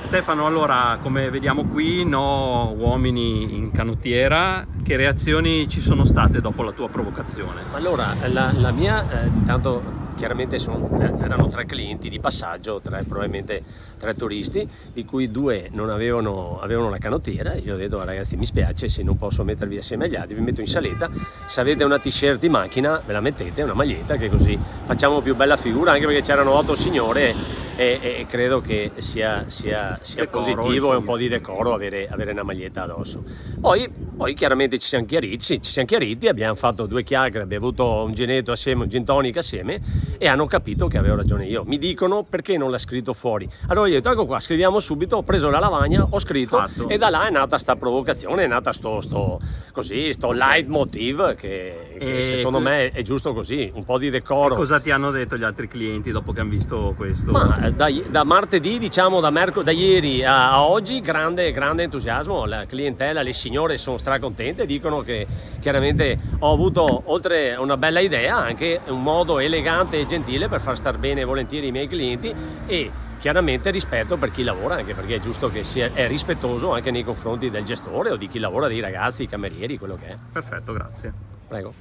Stefano, allora, come vediamo qui, no uomini in canottiera. Che reazioni ci sono state dopo la tua provocazione? Allora, la mia, intanto chiaramente erano 3 clienti di passaggio, probabilmente 3 turisti, di cui 2 non avevano la canottiera. Io ho detto: ragazzi, mi spiace, se non posso mettervi assieme agli altri, vi metto in saletta. Se avete una t-shirt di macchina, ve la mettete, una maglietta, che così facciamo più bella figura, anche perché c'erano 8 signore e credo che sia Decoro, positivo insomma. e un po' di decoro avere una maglietta addosso. Poi chiaramente ci siamo chiariti, abbiamo fatto 2 chiacchiere, abbiamo bevuto un ginetto assieme, un gin tonic assieme, e hanno capito che avevo ragione io. Mi dicono: perché non l'ha scritto fuori? Allora io ho detto: ecco qua, scriviamo subito. Ho preso la lavagna, ho scritto, Fatto. e da là è nata sta provocazione, è nata sto leitmotiv che secondo me è giusto così, un po' di decoro. Cosa ti hanno detto gli altri clienti dopo che hanno visto questo? Ma da martedì, diciamo, da ieri a oggi, grande entusiasmo. La clientela, le signore sono stracontente, dicono che chiaramente ho avuto, oltre a una bella idea, anche un modo elegante e gentile per far star bene volentieri i miei clienti, e chiaramente rispetto per chi lavora, anche perché è giusto che è rispettoso anche nei confronti del gestore o di chi lavora, dei ragazzi, i camerieri, quello che è. Perfetto, grazie. Prego.